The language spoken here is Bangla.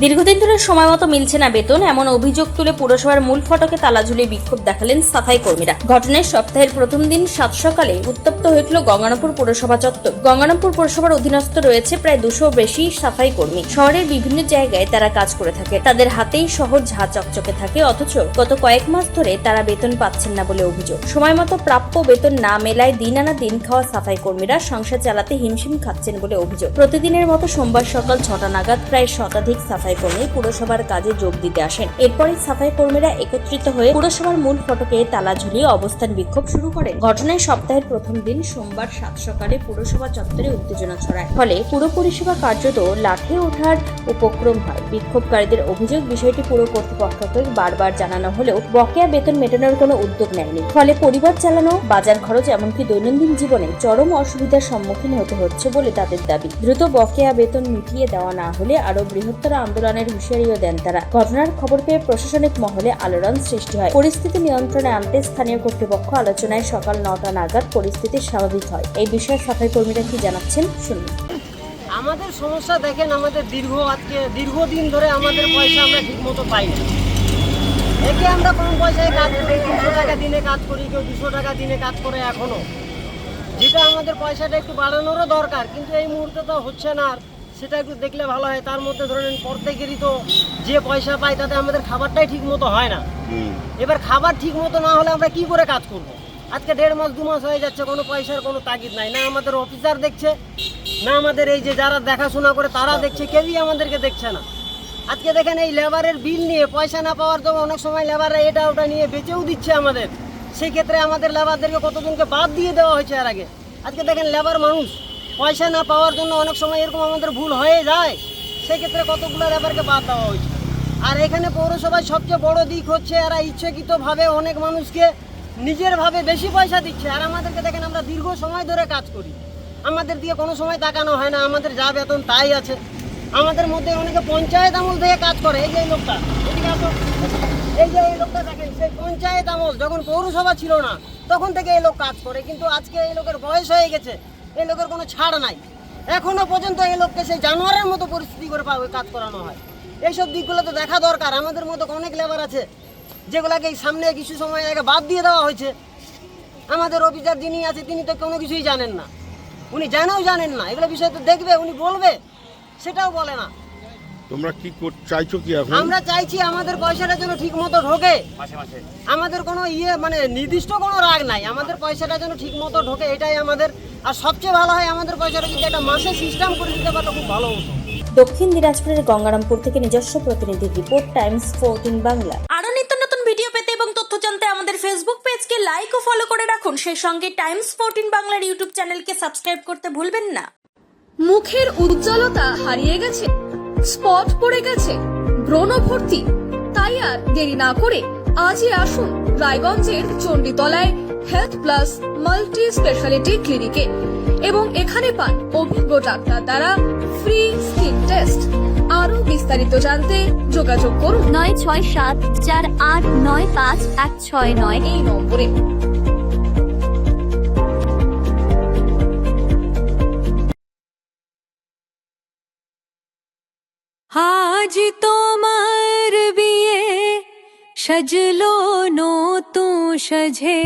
দীর্ঘদিন ধরে সময় মতো মিলছে না বেতন, এমন অভিযোগ তুলে পুরসভার মূল ফটকে তালা ঝুলিয়ে বিক্ষোভ দেখালেন সাফাই কর্মীরা। ঘটনায় সপ্তাহের প্রথম দিন সাত সকালে উত্তপ্ত হয়েছিল গঙ্গারামপুর পুরসভা চত্বর। গঙ্গারামপুর পুরসভার অধীনস্থ রয়েছে প্রায় 200 বেশি সাফাই কর্মী। শহরের বিভিন্ন জায়গায় তারা কাজ করে থাকে, তাদের হাতেই শহর ঝাঁ চকচকে থাকে, অথচ গত কয়েক মাস ধরে তারা বেতন পাচ্ছেন না বলে অভিযোগ। সময় মতো প্রাপ্য বেতন না মেলায় দিন আনা দিন খাওয়া সাফাই কর্মীরা সংসার চালাতে হিমশিম খাচ্ছেন বলে অভিযোগ। প্রতিদিনের মতো সোমবার সকাল 6টা নাগাদ প্রায় শতাধিক সাফাই কর্মী পুরসভার কাজে যোগ দিতে আসেন। এরপরে সাফাই কর্মীরা একত্রিত হয়ে পুরসভার মূল ফটকে তালা ঝুলিয়ে অবস্থান বিক্ষোভ শুরু করেন। ঘটনায় সপ্তাহের প্রথম দিন সোমবার 7 সকালে পুরসভা চত্বরে উত্তেজনা ছড়ায়, ফলে পুর পরিষেবা কার্যত লাঠে ওঠার উপক্রম হয়। বিক্ষোভকারীদের অভিযোগ, বিষয়টি পুর কর্তৃপক্ষকে বারবার জানানো হলেও বকেয়া বেতন মেটানোর কোনো উদ্যোগ নেয়নি, ফলে পরিবার চালানো, বাজার খরচ এমনকি দৈনন্দিন জীবনে চরম অসুবিধার সম্মুখীন হতে হচ্ছে বলে তাদের দাবি। দ্রুত বকেয়া বেতন মিটিয়ে দেওয়া না হলে আরো বৃহত্তর আন্দোলনের হুঁশিয়ারিও দেন তারা। ঘটনার খবর পেয়ে প্রশাসনিক মহলে আলোড়ন সৃষ্টি হয়। পরিস্থিতি নিয়ন্ত্রণে আনতে স্থানীয় কর্তৃপক্ষ আলোচনায় সকাল 9টা নাগাদ পরিস্থিতি স্বাভাবিক হয়। এই বিষয়ে সাফাই কর্মীরা কি জানাচ্ছেন শুনুন। আমাদের সমস্যা দেখেন, আমাদের দীর্ঘদিন ধরে আমাদের পয়সা আমরা ঠিক মতো পাই না। একে আমরা কম পয়সায় কাজ করি, 300 টাকা দিনে কাজ করি, কেউ 200 টাকা দিনে কাজ করে এখনো, যেটা আমাদের পয়সাটা একটু বাড়ানোরও দরকার, কিন্তু এই মুহূর্তে তো হচ্ছে না। সেটা একটু দেখলে ভালো হয়। তার মধ্যে ধরেন প্রত্যেকেরই তো যে পয়সা পায় তাতে আমাদের খাবারটাই ঠিক মতো হয় না। এবার খাবার ঠিক মতো না হলে আমরা কি করে কাজ করব? আজকে 1.5 মাস 2 মাস হয়ে যাচ্ছে, কোনো পয়সার কোনো তাগিদ নাই। না আমাদের অফিসার দেখছে, না আমাদের এই যে যারা দেখাশোনা করে তারা দেখছে, কেউই আমাদেরকে দেখছে না। আজকে দেখেন এই লেবারের বিল নিয়ে পয়সা না পাওয়ার জন্য অনেক সময় লেবাররা এটা ওটা নিয়ে বেচেও দিচ্ছে আমাদের। সেই ক্ষেত্রে আমাদের লেবারদেরকে কতজনকে বাদ দিয়ে দেওয়া হয়েছে এর আগে। আজকে দেখেন লেবার মানুষ, পয়সা না পাওয়ার জন্য অনেক সময় এরকম আমাদের ভুল হয়ে যায়, সেক্ষেত্রে কতগুলো লেবারকে বাদ দেওয়া হয়েছে। আর এখানে পৌরসভায় সবচেয়ে বড় দিক হচ্ছে এরা ইচ্ছাকৃতভাবে অনেক মানুষকে নিজের ভাবে বেশি পয়সা দিচ্ছে। আর আমাদেরকে দেখেন, আমরা দীর্ঘ সময় ধরে কাজ করি, আমাদের দিয়ে কোনো সময় তাকানো হয় না, আমাদের যা বেতন তাই আছে। আমাদের মধ্যে অনেকে পঞ্চায়েত আমল থেকে কাজ করে। এই যে এই লোকটা, এদিকে আসো, এই যে এই লোকটা দেখেন, সেই পঞ্চায়েত আমল যখন পৌরসভা ছিল না তখন থেকে এই লোক কাজ করে, কিন্তু আজকে এই লোকের বয়স হয়ে গেছে, এই লোকের কোনো ছাড় নাই। এখনো পর্যন্ত এই লোককে সেই জানোয়ারের মতো পরিস্থিতি করে কাজ করানো হয়। এইসব দিকগুলো তো দেখা দরকার। আমাদের মতো অনেক লেবার আছে যেগুলাকে সামনে কিছু সময় আগে বাদ দিয়ে দেওয়া হয়েছে। আমাদের অফিসার যিনি আছে তিনি তো কোনো কিছুই জানেন না, উনি জানেন না এগুলো বিষয় তো দেখবে, উনি বলবে, সেটাও বলে না। তোমরা কি চাইছো কি এখন? আমরা চাইছি আমাদের পয়সাটা যেন ঠিক মতো ঢোকে। আমাদের কোনো মানে নির্দিষ্ট কোনো রাগ নাই, আমাদের পয়সাটা যেন ঠিক মতো ঢোকে, এটাই আমাদের। আর সবচেয়ে ভালো হয় আমাদের পয়সাটা যদি একটা মাসে সিস্টেম করে দিতে পারলে খুব ভালো হতো। দক্ষিণ দিনাজপুরের গঙ্গারামপুর থেকে নিজস্ব প্রতিনিধির রিপোর্ট, টাইমস 14 বাংলা। আরো নিত্য নতুন ভিডিও পেতে এবং তথ্য জানতে আমাদের ফেসবুক পেজকে লাইক ও ফলো করে রাখুন। সেই সঙ্গে টাইমস 14 বাংলার ইউটিউব চ্যানেলকে সাবস্ক্রাইব করতে ভুলবেন না। মুখের উজ্জ্বলতা হারিয়ে গেছে, স্পট পড়ে গেছে, ব্রণ ভর্তি, তাই আর দেরি না করে আজই আসুন রায়গঞ্জের চণ্ডীতলায় হেলথ প্লাস মাল্টি স্পেশালিটি ক্লিনিকে এবং এখানে পান অভিজ্ঞ ডাক্তার দ্বারা ফ্রি স্কিন টেস্ট। আরো বিস্তারিত জানতে যোগাযোগ করুন 9674895169 এই নম্বরে। আজ তোমার বিয়ে সাজলো নতুন সাজে।